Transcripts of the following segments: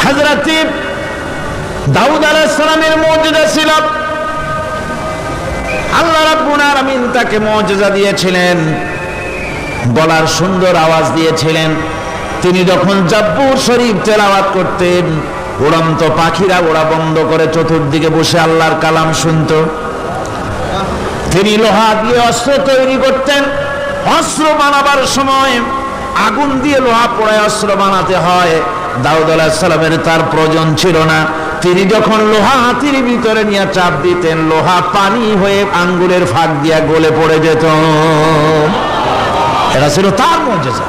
হযরত দাউদ আলাইহিস সালামের মুজিজা ছিল, আল্লাহ রাব্বুল আলামিন তাকে মুজিজা দিয়েছিলেন, গলার সুন্দর আওয়াজ দিয়েছিলেন। তিনি যখন জাব্বুর শরীফ তেলাওয়াত করতেন, উড়ন্ত পাখিরা ওড়া বন্ধ করে চতুর্দিকে বসে আল্লাহর কালাম শুনত। তিনি লোহা দিয়ে অস্ত্র তৈরি করতেন। অস্ত্র বানাবার সময় আগুন দিয়ে লোহা পোড়ায় অস্ত্র বানাতে হয়। দাউদ আলাইহিস সালামের তার প্রয়োজন ছিল না। তিনি যখন লোহা হাতির ভিতরে নিয়ে চাপ দিতেন, লোহা পানি হয়ে আঙ্গুলের ফাঁক দিয়া গলে পড়ে যেত। এটা ছিল তার মুজিজা।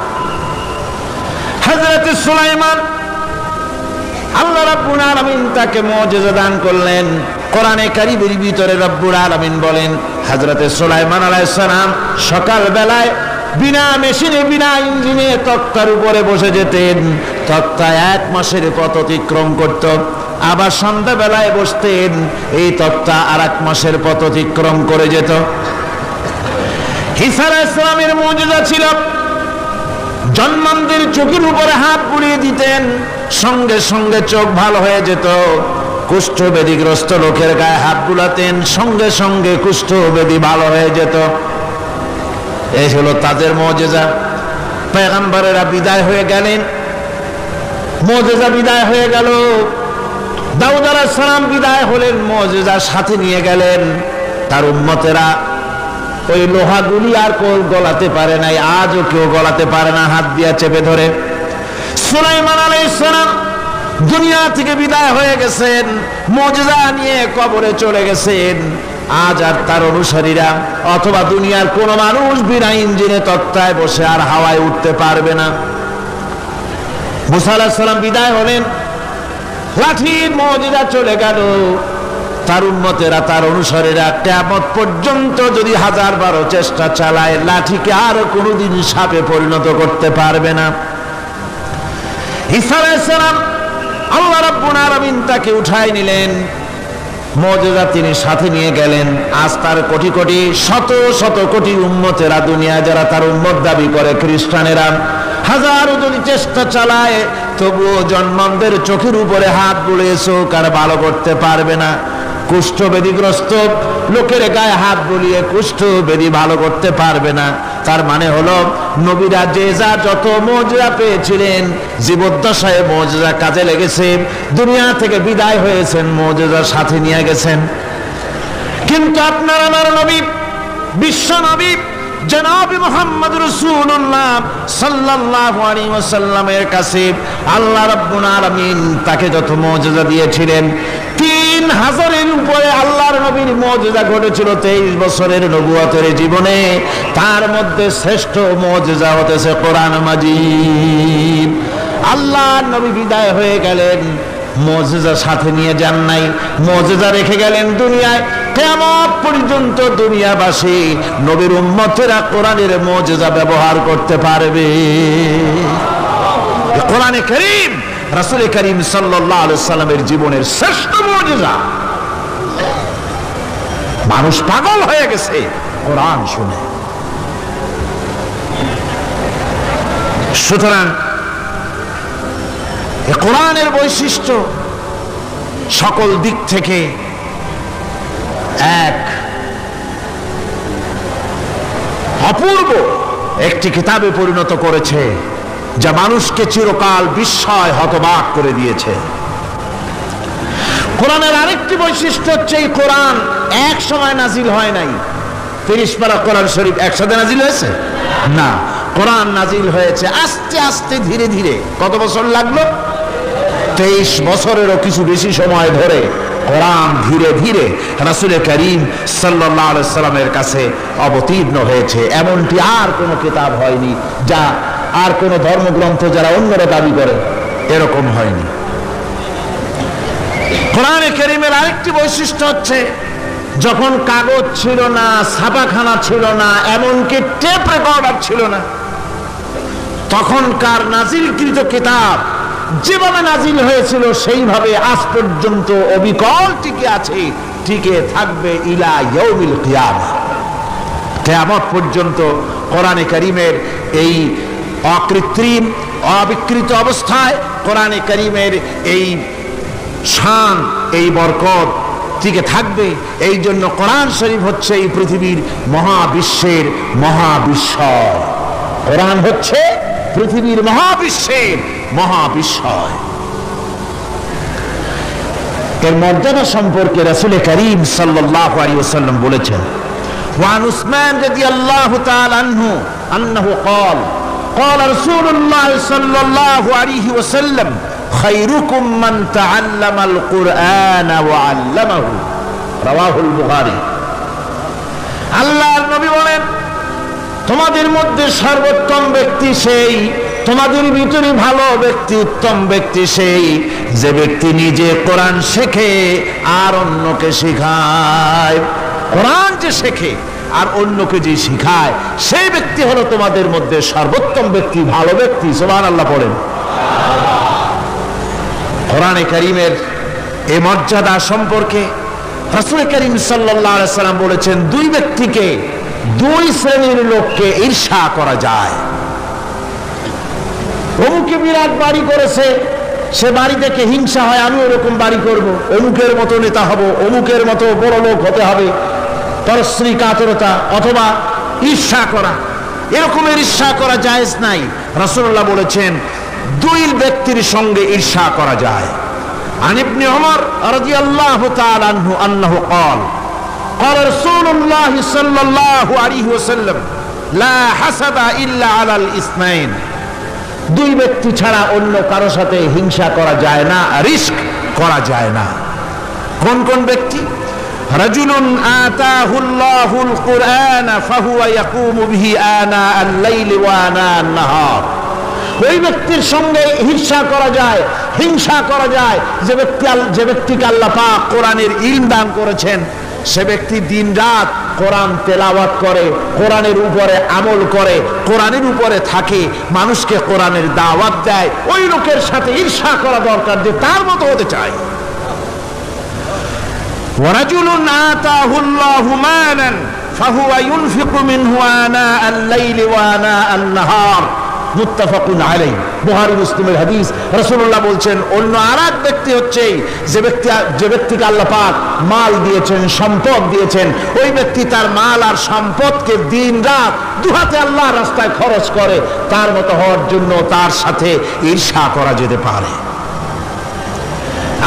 হযরত সুলাইমান, আল্লাহ রাব্বুল আলামিন তাকে মুজিজা দান করলেন। কোরআনে কারীমের ভিতরে রব্বুল আলামিন বলেন, হযরত সুলাইমান আলাইহিস সালাম সকাল বেলায় বিনা মেশিনে বিনা ইঞ্জিনে তক্তার উপরে বসে যেতেন। তক্তা 1 মাসের পথ অতিক্রম করত। আবার সন্ধ্যা বেলায় বসতেন, এই তক্তা আর 1 মাসের পথ অতিক্রম করে যেত। ঈসা আলাইহিস সালামের মুজিজা ছিল, জন্মান্ধের চোখের উপরে হাত বুলিয়ে দিতেন, সঙ্গে সঙ্গে চোখ ভালো হয়ে যেত। কুষ্ঠব্যাধিগ্রস্ত লোকের গায়ে হাত বুলাতেন, সঙ্গে সঙ্গে কুষ্ঠব্যাধি ভালো হয়ে যেত। এই হলো তাদের মুজিজা। পয়গম্বরেরা বিদায় হয়ে গেলেন, মুজিজা বিদায় হয়ে গেল। দাউদ আলাইহিস সালাম বিদায় হলেন, মুজিজা সাথে নিয়ে গেলেন। তার উম্মতেরা ওই লোহাগুলি আর কেউ গলাতে পারে নাই, আজও কেউ গলাতে পারে না, হাত দিয়া চেপে ধরে। সুলাইমান আলাইহিস সালাম দুনিয়া থেকে বিদায় হয়ে গেছেন, মুজিজা নিয়ে কবরে চলে গেছেন। আজ আর তার অনুসারীরা অথবা দুনিয়ার কোন মানুষ বিনা ইঞ্জিনে তক্তায় বসে আর হাওয়ায় উঠতে পারবে না। মুসা আলাইহিস সালাম বিদায় হলেন, লাঠির মুজিজা চলে গেল। তার উম্মতেরা, তার অনুসারীরা কিয়ামত পর্যন্ত যদি 1000 চেষ্টা চালায়, লাঠিকে আর কোনোদিন সাপে পরিণত করতে পারবে না। ঈসা আলাইহিস সালাম, আল্লাহ রাব্বুল আলামিন তাকে উঠায় নিলেন, মুজিজা তিনি সাথে নিয়ে গেলেন। আজ তার কোটি কোটি শত শত কোটি উম্মতেরা, দুনিয়া যারা তার উম্মত দাবি করে, খ্রিস্টানেরা হাজারো যদি চেষ্টা চালায়, তবুও জন্মান্ধের চোখের উপরে হাত বুলিয়ে চোখ আর ভালো করতে পারবে না। কুষ্ঠব্যাধিগ্রস্ত লোকের গায়ে হাত বুলিয়ে কুষ্ঠব্যাধি ভালো করতে পারবে না। তার মানে হলো, নবীরা যে যা যত মুজিজা পেয়েছিলেন, জীবদ্দশায় মুজিজা কাজে লেগেছে। দুনিয়া থেকে বিদায় হয়েছেন, মুজিজার সাথে নিয়ে গেছেন। কিন্তু আপনার আমার নবী, বিশ্ব নবী জনাব মুহাম্মদ রাসূলুল্লাহ সাল্লাল্লাহু আলাইহি ওয়াসাল্লামের কাছে আল্লাহ রাব্বুল আলামিন তাকে যত মুজিজা দিয়েছিলেন, 3000-এর উপরে আল্লাহর নবীর মুজিজা ঘটেছিল 23 বছরের নবুয়তের জীবনে। তার মধ্যে শ্রেষ্ঠ মুজিজা হতেছে কোরআন মাজিদ। আল্লাহর নবী বিদায় হয়ে গেলেন, মুজিজা সাথে নিয়ে যান নাই, মুজিজা রেখে গেলেন দুনিয়ায়। কিয়ামত পর্যন্ত দুনিয়াবাসী, নবীর উম্মতেরা কোরআনের মুজিজা ব্যবহার করতে পারবে। কোরআনে কারীম রাসূল করিম সাল্লাল্লাহু আলাইহি সাল্লামের জীবনের শ্রেষ্ঠ মুজিজা। মানুষ পাগল হয়ে গেছে কোরআন শুনে। সুতরাং এই কোরআনের বৈশিষ্ট্য সকল দিক থেকে এক অপূর্ব একটি কিতাবে পরিণত করেছে, যা মানুষকে চিরকাল বিস্ময় হতবাক করে দিয়েছে। কোরআনের আরেকটি বৈশিষ্ট্য হচ্ছে, এই কোরআন এক সময় নাজিল হয় নাই। 30 পারা কোরআন শরীফ একসাথে নাজিল হয়েছে না, কোরআন নাজিল হয়েছে আস্তে আস্তে, ধীরে ধীরে। কত বছর লাগলো? 23 বছরেরও কিছু বেশি সময় ধরে কোরআন ধীরে ধীরে রাসূল করিম সাল্লাল্লাহু আলাইহি সাল্লামের কাছে অবতীর্ণ হয়েছে। এমনটি আর কোনো কিতাব হয়নি, যা আর কোন ধর্মগ্রন্থ যারা অন্যরা দাবি করে, এরকম হয়নি। কোরআনে কারীমের আরেকটি বৈশিষ্ট্য হচ্ছে, যখন কাগজ ছিল না, ছাপাখানা ছিল না, এমনকি টেপ রেকর্ডার ছিল না, তখনকার নাজিলকৃত কিতাব যেভাবে নাজিল হয়েছিল সেইভাবে আজ পর্যন্ত অবিকল টিকে আছে, টিকে থাকবে ইলা ইয়াউমিল কিয়ামা। কিয়ামত পর্যন্ত কোরআনে কারীমের এই অকৃত্রিম অবিকৃত অবস্থায় কোরআনে কারীমের এই শান, এই বরকত টিকে থাকবে। এই জন্য কোরআন শরীফ হচ্ছে এই পৃথিবীর মহাবিশ্বের মহাবিস্ময়। কোরআন হচ্ছে পৃথিবীর মহাবিশ্বের মহাবিস্ময়। এর মর্যাদা সম্পর্কে রাসূল করিম সাল্লাল্লাহু আলাইহি ওয়াসাল্লাম বলেছেন, ওয়ান উসমান রাদিয়াল্লাহু তাআলা আনহু আন্নাহু ক্বাল ক্বালা রাসূলুল্লাহ সাল্লাল্লাহু আলাইহি ওয়াসাল্লাম খায়রুকুম মান তাআল্লামাল কুরআন ওয়া আল্লামাহু, রাওয়াহুল বুখারী। আল্লাহর নবী বলেন, তোমাদের মধ্যে সর্বোত্তম ব্যক্তি সেই, তোমাদের ভিতরে ভালো ব্যক্তি, উত্তম ব্যক্তি সেই যে ব্যক্তি নিজে কোরআন শেখে আর অন্যকে শেখায়। কোরআন যে শেখে আর অন্যকে যে শিখায়, সেই ব্যক্তি হলো তোমাদের মধ্যে সর্বোত্তম ব্যক্তি, ভালো ব্যক্তি। সুবহানাল্লাহ পড়েন। কোরআনে কারীমের এই মর্যাদা সম্পর্কে রাসূল করিম সাল্লাল্লাহু আলাইহি ওয়াসাল্লাম বলেছেন, দুই ব্যক্তিকে, দুই শ্রেণীর লোককে ঈর্ষা করা যায়। অমুকে বিরাট বাড়ি করেছে, সে বাড়ি দেখে হিংসা হয়, আমি ওরকম বাড়ি করব, অমুকের মতো নেতা হব, অমুকের মতো বড় লোক হতে হবে। পরশ্রী কাতরতা অথবা ঈর্ষা করা, এরকমের ঈর্ষা করা জায়েজ নাই। রাসূলুল্লাহ বলেছেন দুই ব্যক্তির সঙ্গে ঈর্ষা করা যায়। আন ইবনে ওমর রাদিয়াল্লাহু তাআলা আনহু আন্নাহু ক্বাল ক্বালা রাসূলুল্লাহ সাল্লাল্লাহু আলাইহি ওয়াসাল্লাম লা হাসাদা ইল্লা আলাল ইসনাইন, দুই ব্যক্তি ছাড়া অন্য কারো সাথে হিংসা করা যায় না, রিস্ক করা যায় না। কোন কোন ব্যক্তি? রাজুলুন আতাহুল্লাহুল কুরআন ফাহুয়া ইয়াকুমু বিহি আনা আল-লাইলি ওয়া আনা আন-নাহার, ওই ব্যক্তির সঙ্গে ঈর্ষা করা যায়, হিংসা করা যায় যে ব্যক্তিকে আল্লাহ পাক কোরআনের ইলম দান করেছেন, সে ব্যক্তি দিন রাত কোরআন তেলাওয়াত করে, কোরআনের উপরে আমল করে, কোরআনের উপরে থাকে, মানুষকে কোরআনের দাওয়াত দেয়। ওই লোকের সাথে ঈর্ষা করা দরকার যে তার মতো হতে চায়। ওয়ারাজুলুন আতাহুল্লাহু মালান ফাহুয়া ইউনফিকু মিনহু আনা আল-লাইলি ওয়া আনা আন-নাহার, মুত্তাফাকুন আলাইহি, বুখারী মুসলিমের হাদিস। রাসূলুল্লাহ বলছেন, অন্য আরেক ব্যক্তি হচ্ছে যে ব্যক্তিকে আল্লাহ পাক মাল দিয়েছেন, সম্পদ দিয়েছেন, ওই ব্যক্তি তার মাল আর সম্পদকে দিন রাত দুহাতে আল্লাহর রাস্তায় খরচ করে। তার মতো হওয়ার জন্য তার সাথে ঈর্ষা করা যেতে পারে।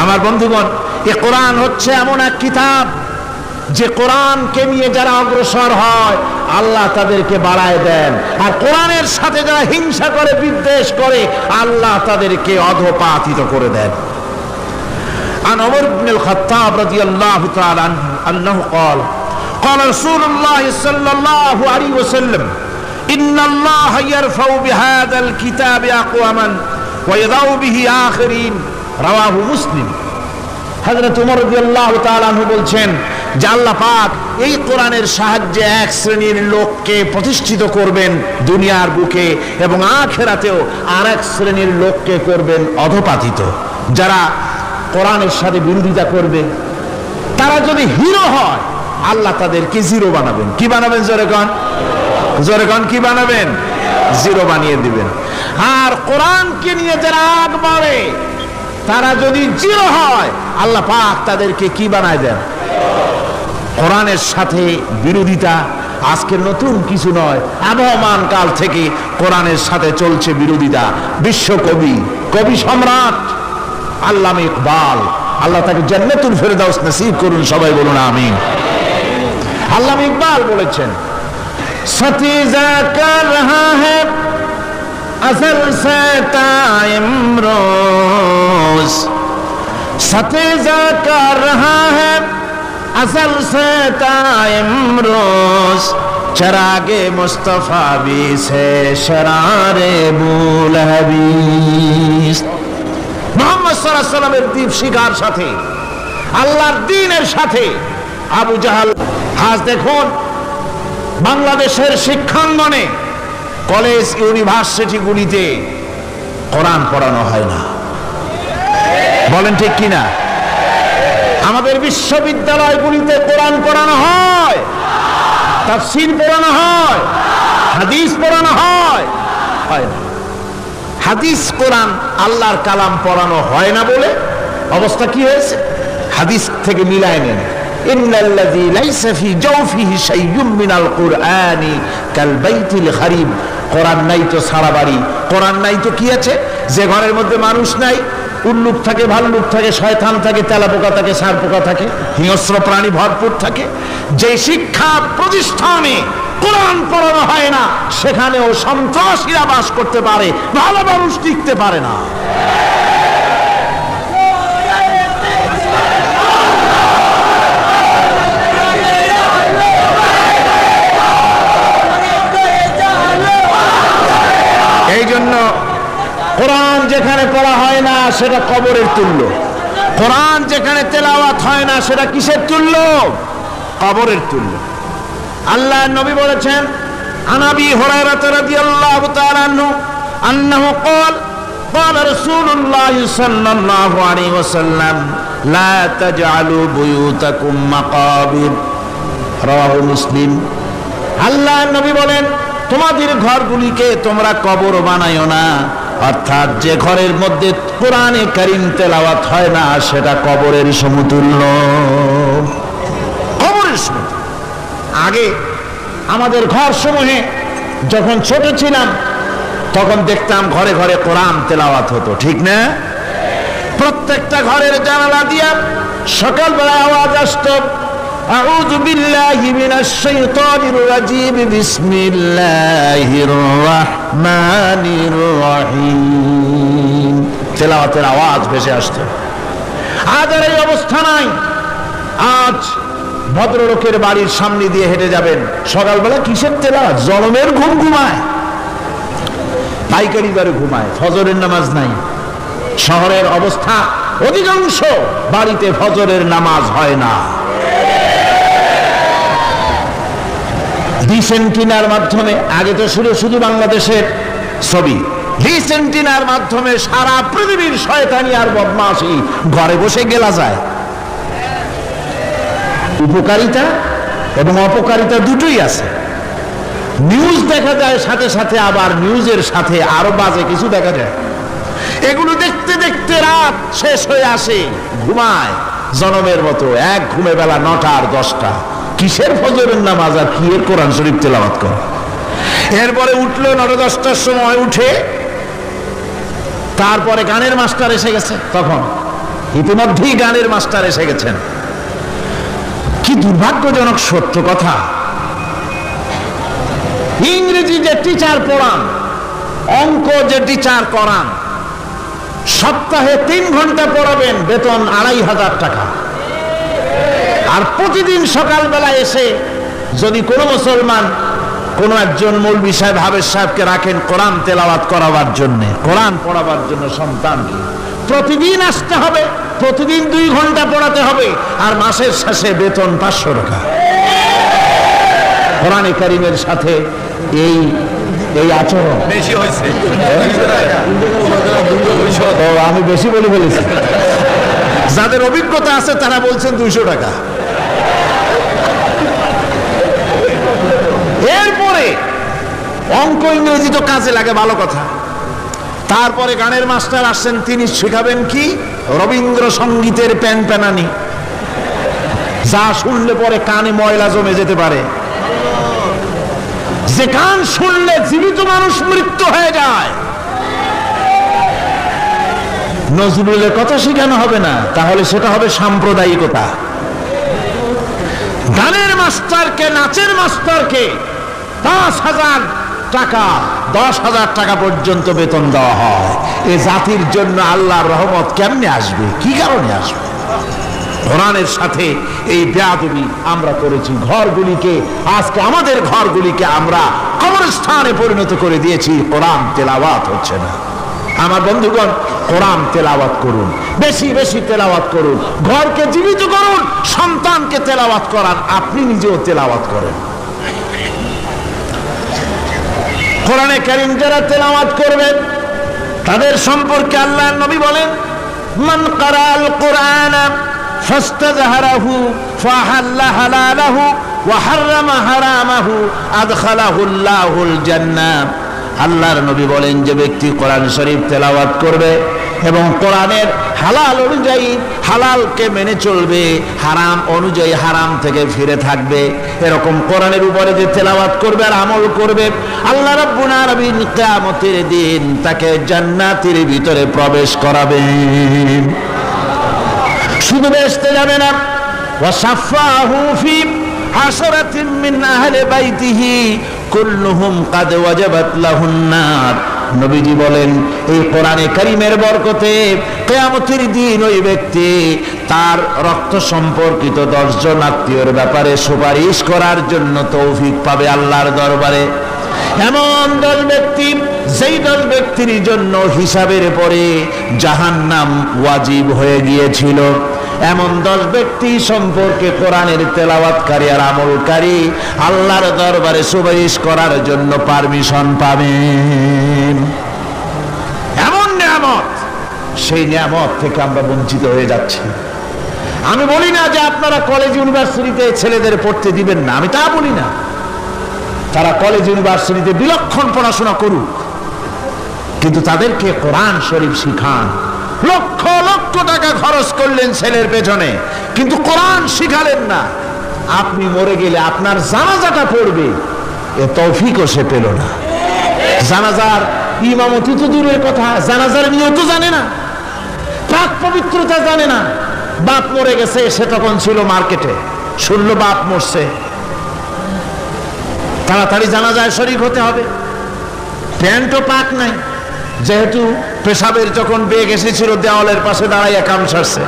আমার বন্ধুগণ, এই কোরআন হচ্ছে এমন এক কিতাব যে কোরআনকে নিয়ে যারা অগ্রসর হয় আল্লাহ তাদেরকে বাড়ায় দেন, আর কোরআনের সাথে যারা হিংসা করে, বিদ্বেষ করে, আল্লাহ তাদেরকে অধঃপাতিত করে দেন। আন ওমর ইবনে আল-খাত্তাব রাদিয়াল্লাহু তাআলা আনহু قال قال رسول الله صلى الله عليه وسلم ان الله يرفع بهذا الكتاب اقواما ويضع به آخرين, রাওয়াহু মুসলিম। হযরত ওমর রাদিয়াল্লাহু তাআলা আনহু বলছেন যে আল্লাহ পাক এই কোরআনের সাহায্যে এক শ্রেণীর লোককে প্রতিষ্ঠিত করবেন দুনিয়ার বুকে, এবং আখিরাতেও আরেক শ্রেণীর লোককে করবেন অধঃপাতিত। যারা কোরআনের সাথে বিরোধিতা করবে, তারা যদি হিরো হয়, আল্লাহ তাদেরকে জিরো বানাবেন। কি বানাবেন? জোরে কোন, জোরে কোন, কি বানাবেন? জিরো বানিয়ে দিবেন। আর কোরআনকে নিয়ে যারা আগ বাড়ে, তারা যদি জিরো হয়, আল্লাহ পাক তাদেরকে কি বানায় দেন? কোরআনের সাথে বিরোধিতা আজকের নতুন কিছু নয়, আবহমান কাল থেকে কোরআনের সাথে চলছে বিরোধিতা। বিশ্বকবি, কবি সম্রাট আল্লামা ইকবাল, আল্লাহ তাকে জান্নাতুল ফেরদাউস নসিব করুন, সবাই বলুন আমিন। আল্লামা ইকবাল বলেছেন, সতীজা কর রহা হ্যায় আসল সে টাইম রোজ, সতীজা কর রহা হ্যায় আসল সে টাইম রোজ, চরাগে মুস্তফা भी से शरारे बुल हबीस। মুহাম্মদ সাল্লাল্লাহু আলাইহি ওয়াসাল্লামের দ্বীপ শিখার সাথে, আল্লাহর দ্বীনের সাথে আবু জাহাল। আজ দেখুন বাংলাদেশের শিক্ষাঙ্গনে, কলেজ ইউনিভার্সিটিগুলিতে কোরআন পড়ানো হয় না, বলেন ঠিক কিনা? আমাদের বিশ্ববিদ্যালয়গুলিতে কোরআন পড়ানো হয়, তাফসীর পড়ানো হয়, হাদিস পড়ানো হয় না। হাদিস কোরআন আল্লাহর কালাম পড়ানো হয় না বলে অবস্থা কি হয়েছে? হাদিস থেকে মিলায় নেন। ইন্নাল্লাযী লাইসা ফি জাওফিহি শাইয়ুম মিনাল কুরআনি কাল বাইতিল খারিব। কোরআন নাই তো সারা বাড়ি, কোরআন নাই তো কি আছে? যে ঘরের মধ্যে মানুষ নাই, উল্লুক থাকে, ভাল্লুক থাকে, শয়তান থাকে, তেলাপোকা থাকে, সারপোকা থাকে, হিংস্র প্রাণী ভরপুর থাকে। যে শিক্ষা প্রতিষ্ঠানে কোরআন পড়ানো হয় না, সেখানেও সন্ত্রাসীরা বাস করতে পারে, ভালো মানুষ টিকতে পারে না। এই জন্য কোরআন যেখানে পড়া হয় না সেটা কবরের তুল্য, কোরআন যেখানে তেলাওয়াত হয় না সেটা কিসের তুল্য? কবরের তুল্য। আল্লাহর নবী বলেছেন, আন আবি হুরায়রা রাদিয়াল্লাহু তাআলা আনহু আন্নাহু ক্বাল قال رسول الله صلى الله عليه وسلم لا تجعلوا بيوتكم مقابر رواه মুসলিম। আল্লাহর নবী বলেন, তোমাদের ঘরগুলিকে তোমরা কবর বানাইও না। অর্থাৎ যে ঘরের মধ্যে কোরআনে কারীম তেলাওয়াত হয় না সেটা কবরের সমতুল্য, কবরের সমতুল্য। আগে আমাদের ঘর সমূহে যখন ছোট ছিলাম তখন দেখতাম ঘরে ঘরে কোরআন তেলাওয়াত হতো, ঠিক না? প্রত্যেকটা ঘরের জানালা দিয়া সকালবেলা আওয়াজ আসতো, আউযু বিল্লাহি মিনাশ শাইতানির রাজিম, বিসমিল্লাহির রাহমানির রহিম। তেলাওয়াতের আওয়াজ ভেসে আসতো। আজ আর এই অবস্থা নাই। আজ ভদ্রলোকের বাড়ির সামনে দিয়ে হেঁটে যাবেন, সকালবেলা কিসের তেলাওয়াত? জলমের ঘুম ঘুমায়, পাইকারি বারে ঘুমায়, ফজরের নামাজ নাই। শহরের অবস্থা, অধিকাংশ বাড়িতে ফজরের নামাজ হয় না। ডিসেন্টিনার মাধ্যমে, আগে তো শুধু বাংলাদেশের ছবি, ডিসেন্টিনার মাধ্যমে সারা পৃথিবীর শয়তানি আর বদমাশি ঘরে বসে গেলা যায়। উপকারিতা এবং অপকারিতা দুটোই আছে। নিউজ দেখা যায়, সাথে সাথে আবার নিউজের সাথে আরো বাজে কিছু দেখা যায়। এগুলো দেখতে দেখতে রাত শেষ হয়ে আসে, ঘুমায় জনমের মতো, এক ঘুমে বেলা 9টা আর 10টা। কিসের ফজরের নামাজ আর কি এর কোরআন শরীফ তেলাওয়াত করে? এরপরে উঠলো 9-10টার সময়, উঠে তারপরে গানের মাস্টার এসে গেছে। তখন ইতিমধ্যেই গানের মাস্টার এসে গেছেন। কি দুর্ভাগ্যজনক সত্য কথা, ইংরেজি যে টিচার পড়ান, অঙ্ক যে টিচার করান, সপ্তাহে 3 ঘন্টা পড়াবেন, বেতন 2500 টাকা। আর প্রতিদিন সকালবেলা এসে যদি কোনো মুসলমান কোনো একজন মৌলভী সাহেব, হাফেজ সাহেবকে রাখেন কোরআন তেলাওয়াত করাবার জন্য, কোরআন পড়াবার জন্য সন্তানকে, প্রতিদিন আসতে হবে, প্রতিদিন 2 ঘন্টা পড়াতে হবে, আর মাসের শেষে বেতন 500 টাকা। কোরআনে কারীমের সাথে এই আচরণ বেশি হয়েছে। আমি বেশি বলে ফেলেছি। যাদের অভিজ্ঞতা আছে তারা বলছেন 200 টাকা। এরপরে অঙ্ক ইংরেজি তো কাজে লাগে, ভালো কথা। তারপরে গানের মাস্টার আসছেন, তিনি শেখাবেন কি? রবীন্দ্রসঙ্গীতের প্যানপ্যানানি, যা শুনলে পরে কানে ময়লা জমে যেতে পারে, যে গান শুনলে জীবিত মানুষ মৃত্যু হয়ে যায়। নজরুলের কথা শেখানো হবে না, তাহলে সেটা হবে সাম্প্রদায়িকতা। গানের মাস্টারকে, নাচের মাস্টারকে 5,000 টাকা, 10,000 টাকা পর্যন্ত বেতন দেওয়া হয়। এ জাতির জন্য আল্লাহর রহমত কেমনে আসবে? কি কারণে আসবে? কোরআনের সাথে এই বেয়াদবি আমরা করেছি। ঘরগুলিকে, আজকে আমাদের ঘরগুলিকে আমরা কবরস্থানে পরিণত করে দিয়েছি। কোরআন তেলাওয়াত হচ্ছে না। আমার বন্ধুগণ, কোরআন তেলাওয়াত করুন, বেশি বেশি তেলাওয়াত করুন, ঘরকে জীবিত করুন, সন্তানকে তেলাওয়াত করান, আপনি নিজেও তেলাওয়াত করেন। কোরআনে কারীম যারা তেলাওয়াত করবেন তাদের সম্পর্কে আল্লাহর নবী বলেন, মান ক্বারাআল কুরআনা ফাস্তাযহারাহু ফাহাল্লা হালালাহু ওয়া হাররামা হারামাহু আদখালাহুল্লাহুল জান্নাহ। আল্লাহর নবী বলেন, যে ব্যক্তি কোরআন শরীফ তেলাওয়াত করবে এবং কোরআনের হালাল অনুযায়ী হালালকে মেনে চলবে, হারাম অনুযায়ী হারাম থেকে ফিরে থাকবে, এরকম কোরআনের উপরে যে তেলাওয়াত করবে আর আমল করবে, আল্লাহ রাব্বুল আলামিন কিয়ামতের দিন তাকে জান্নাতের ভিতরে প্রবেশ করাবেন। শুধু বেহেশতে যাবে না, ওয়াসাফাহু ফি আশরাতিন মিন আহলি বাইতিহি কুল্লুহুম কাদ ওয়াজাবাত লাহুন নার। নবীজি বলেন, এই কোরআনে কারীমের বরকতে কিয়ামতের দিন ওই ব্যক্তি তার রক্ত সম্পর্কিত 10 জন আত্মীয়র ব্যাপারে সুপারিশ করার জন্য তৌফিক পাবে আল্লাহর দরবারে। এমন 10 ব্যক্তি, যেই 10 ব্যক্তির জন্য হিসাবের পরে জাহান্নাম ওয়াজিব হয়ে গিয়েছিল, এমন 10 ব্যক্তি সম্পর্কে কোরআনের তেলাওয়াতকারী আর আমলকারী আল্লাহর দরবারে সুপারিশ করার জন্য পারমিশন পাবেন। এমন নিয়ামত, সেই নিয়ামত থেকে আমরা বঞ্চিত হয়ে যাচ্ছি। আমি বলি না যে আপনারা কলেজ ইউনিভার্সিটিতে ছেলেদের পড়তে দিবেন না, আমি তা বলি না। তারা কলেজ ইউনিভার্সিটিতে বিলক্ষণ পড়াশোনা করুক, কিন্তু তাদেরকে কোরআন শরীফ শিখান। লক্ষ লক্ষ টাকা খরচ করলেন ছেলের পেছনে, কিন্তু কোরআন শিখালেন না। আপনি মরে গেলে আপনার জানাজাটা পড়বে, এ তৌফিকও সে পেল না। জানাজার ইমামতি তো দূরের কথা, জানাজার নিয়ত জানে না, পাক পবিত্রতা জানে না। বাপ মরে গেছে, সে তখন ছিল মার্কেটে, শুনলো বাপ মরছে, তাড়াতাড়ি জানাজায় শরীক হতে হবে। প্যান্টও পাক নাই, যেহেতু পেশাবের যখন বেগ এসেছিল দেওয়ালের পাশে দাঁড়াইয়া কাম সারছে,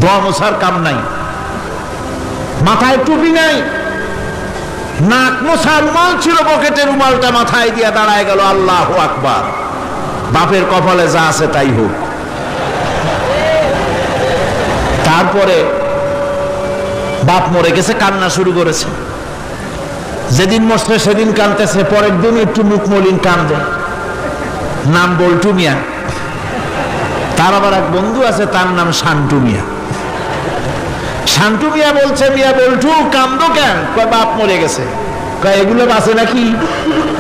দোয়া মোছার কাম নাই, মাথায় টুপি নাই, নাক মোছা রুমাল ছিল পকেটে, রুমালটা মাথায় দিয়া দাঁড়ায় গেল, আল্লাহু আকবার। বাপের কপালে যা আছে তাই হোক। তারপরে বাপ মরে গেছে, কান্না শুরু করেছে। যেদিন মরছে সেদিন কানতেছে, পরের দিন একটু মুখ মলিন কান্দে। নাম বল্টু মিয়া। তার আবার এক বন্ধু আছে, তার নাম শান্টু মিয়া। শান্টু মিয়া বলছে, মিয়া বল্টু কান্দো কেন? কয় বাপ মরে গেছে। কয় এগুলো বাঁচে নাকি?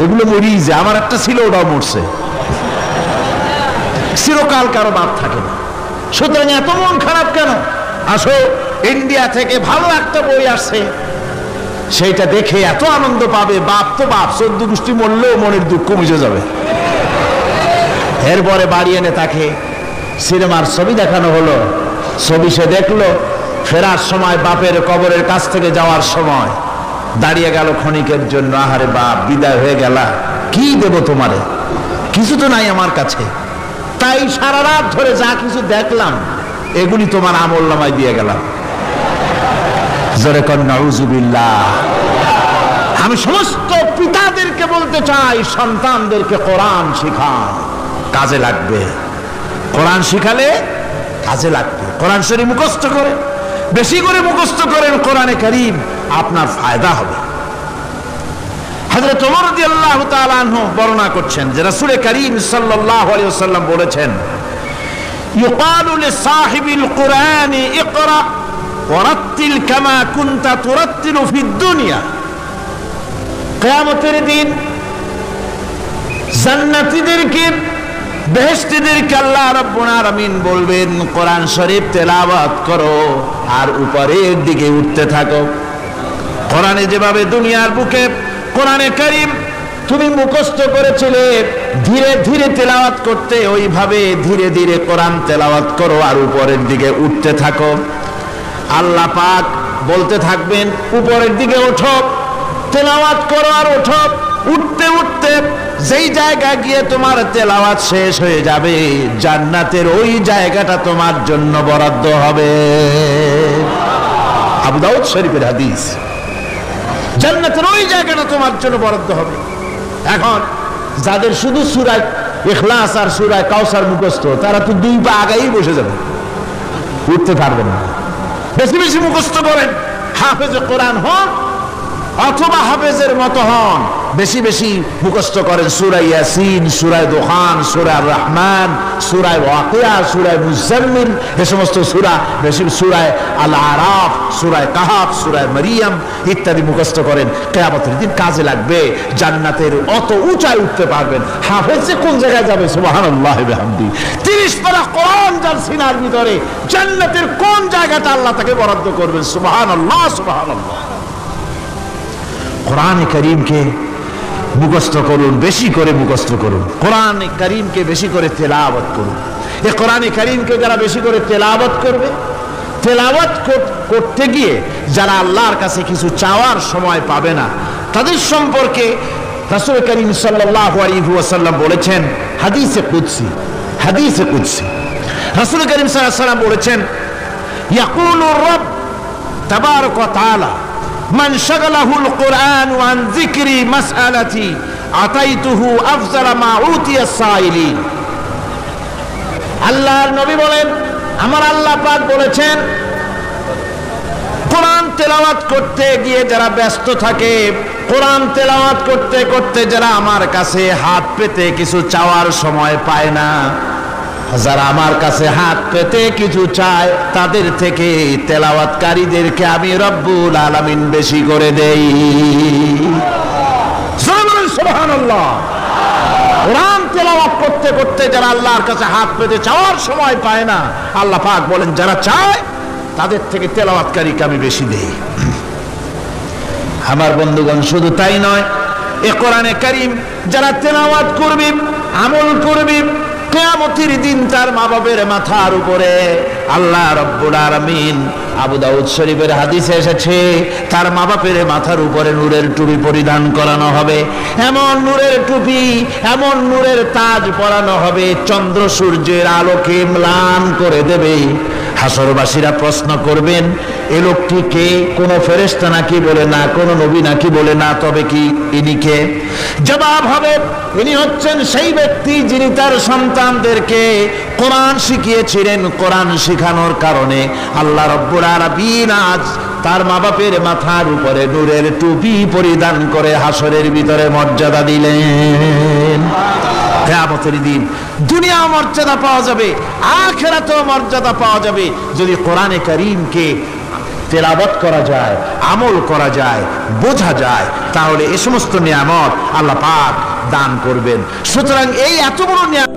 এগুলো মরিয়ে যায়, আমার একটা ছিল ওটাও মরছে। চিরকাল কারো বাপ থাকে না, সুতরাং এত মন খারাপ কেন? আসো, ইন্ডিয়া থেকে ভালো একটা বই আসছে, সেইটা দেখে এত আনন্দ পাবে। বাপ তো বাপ, 14 গোষ্ঠী মরলেও মনের দুঃখ মুছে যাবে। এরপরে বাড়ি এনে তাকে সিনেমার ছবি দেখানো হলো। ছবি সে দেখলো, ফেরার সময় বাপের কবরের কাছ থেকে যাওয়ার সময় দাঁড়িয়ে গেল ক্ষণিকের জন্য। আহারে বাপ, বিদায় হয়ে গেলা, কি দেব তোমারে? কিছু তো নাই আমার কাছে, তাই সারা রাত ধরে যা কিছু দেখলাম এগুলি তোমার আমল নামায় দিয়ে গেলাম। জোরে কর নাউজুবিল্লাহ। আমি সমস্ত পিতাদেরকে বলতে চাই, সন্তানদেরকে কোরআন শিখান, কাজে লাগবে। কোরআন শিখালে কাজে লাগবে। কোরআন শরীফ মুখস্থ করে, বেশি করে মুখস্থ করেন কোরআনে কারীম, আপনার ফায়দা হবে। হযরত ওমর রাদিয়াল্লাহু তাআলা আনহু বর্ণনা করছেন যে রাসূল কারীম সাল্লাল্লাহু আলাইহি ওয়াসাল্লাম বলেছেন, ইউকালু লিসাহিবিল কুরআনি ইকরা ওয়ারাত্তিল কামা কুনতা তুরাত্তিলু ফিদ দুনিয়া। কিয়ামতের দিন জান্নাতীদেরকে, বেহেশতীদেরকে আল্লাহ রাব্বুল আলামিন বলবেন, কোরআন শরীফ তেলাওয়াত করো আর উপরের দিকে উঠতে থাকো। কোরআনে যেভাবে দুনিয়ার বুকে কোরআনে কারীম তুমি মুখস্থ করেছিলে, ধীরে ধীরে তেলাওয়াত করতে, ওইভাবে ধীরে ধীরে কোরআন তেলাওয়াত করো আর উপরের দিকে উঠতে থাকো। আল্লাহ পাক বলতে থাকবেন, উপরের দিকে ওঠো, তেলাওয়াত করো আর ওঠো। উঠতে উঠতে যেই জায়গা গিয়ে তোমার তেলাওয়াত শেষ হয়ে যাবে, জান্নাতের ওই জায়গাটা তোমার জন্য বরাদ্দ হবে। আবু দাউদ শরীফের হাদিস। জান্নাতের ওই জায়গাটা তোমার জন্য বরাদ্দ হবে। এখন যাদের শুধু সূরা ইখলাস আর সূরা কাউসার মুখস্থ, তারা তো 2 পা আগাই বসে যাবে, উঠতে পারবে না। বেশি বেশি মুখস্থ করেন, হাফেজে কোরআন হন, অথবা হাফেজের মতো হন, বেশি বেশি মুখস্থ করেন সূরা ইয়াসিন, সূরা দোহান, সূরা রহমান, সূরা ওয়াকিয়া, সূরা মুজাম্মিল, এই সমস্ত সূরা, বেশি সূরা আল আরাফ, সূরা কাহাফ, সূরা মারিয়াম ইত্যাদি মুখস্থ করেন। কিয়ামতের দিন কাজে লাগবে, জান্নাতের অত উঁচায় উঠতে পারবেন। হাফেজ যে কোন জায়গায় যাবে, সুবহানাল্লাহ বিহামদি, 30 পারা কোরআন যার সিনার ভিতরে, জান্নাতের কোন জায়গাটা আল্লাহ তাকে বরাদ্দ করবেন, সুবহানাল্লাহ সুবহানাল্লাহ। কোরআনে কারীমকে মুখস্থ করুন, বেশি করে মুখস্থ করুন, কোরআনে কারীমকে বেশি করে তেলাওয়াত করুন। এই কোরআনে কারীমকে যারা বেশি করে তেলাওয়াত করবে, তেলাওয়াত করতে গিয়ে যারা আল্লাহর কাছে কিছু চাওয়ার সময় পাবে না, তাদের সম্পর্কে রাসূল করিম সাল্লাল্লাহু আলাইহি ওয়াসাল্লাম বলেছেন হাদিসে কুদসি, হাদিসে কুদসি রাসূল করিম সাল্লাল্লাহু আলাইহি ওয়াসাল্লাম বলেছেন, ইয়াকুলু রাব তাবারাক ওয়া তাআলা মান শাগালাহুল কুরআন আন যিকরি মাসআলাতি আতাইতুহু আফজালা মা উতিয়া সাইলিন। আল্লাহর নবী বলেন, আমার আল্লাহ পাক বলেছেন, কোরআন তেলাওয়াত করতে গিয়ে যারা ব্যস্ত থাকে, কোরআন তেলাওয়াত করতে করতে যারা আমার কাছে হাত পেতে কিছু চাওয়ার সময় পায় না, যারা আমার কাছে হাত পেতে কিছু চায়, তাদের থেকে তেলাওয়াতকারীদেরকে আমি রব্বুল আলামিন বেশি করে দেই। সুবহানাল্লাহ। কোরআন তেলাওয়াত করতে করতে যারা আল্লাহর কাছে হাত পেতে চাওয়ার সময় পায় না, আল্লাহ পাক বলেন যারা চায় তাদের থেকে তেলাওয়াতকারীকে আমি বেশি দেই। আমার বন্ধুগণ, শুধু তাই নয়, এই কোরআনে কারীম যারা তেলাওয়াত করবে, আমল করবে, কিয়ামতের দিন তার মা বাবার মাথার উপরে আল্লাহ রাব্বুল আলামিন, আবু দাউদ শরীফের হাদিসে এসেছে, তার মা বাপের মাথার উপরে নূরের টুপি পরিধান করানো হবে। এমন নূরের টুপি, এমন নূরের তাজ পরানো হবে, চন্দ্র সূর্যের আলোকে ম্লান করে দেবে। হাসরবাসীরা প্রশ্ন করবেন, এ লোকটি কে? কোন ফেরেশতা নাকি? বলে না। কোন নবী নাকি? বলে না। তবে কি ইনি কে? জবাব হবে, ইনি হচ্ছেন সেই ব্যক্তি যিনি তার সন্তানদেরকে কোরআন শিখিয়েছিলেন। কোরআন শিখানোর কারণে আল্লাহ রাব্বুল আলামিন আজ তার মা বাপের মাথার উপরে নূরের টুপি পরিধান করে হাসরের ভিতরে মর্যাদা দিলেন। কিয়ামতের দিন দুনিয়া মর্যাদা পাওয়া যাবে, আখিরাতেও মর্যাদা পাওয়া যাবে যদি কোরআনে কারীমকে তেলাওয়াত করা যায়, আমল করা যায়, বোঝা যায়, তাহলে এই সমস্ত নিয়ামত আল্লাহ পাক দান করবেন। সুতরাং এই এত বড় নিয়ামত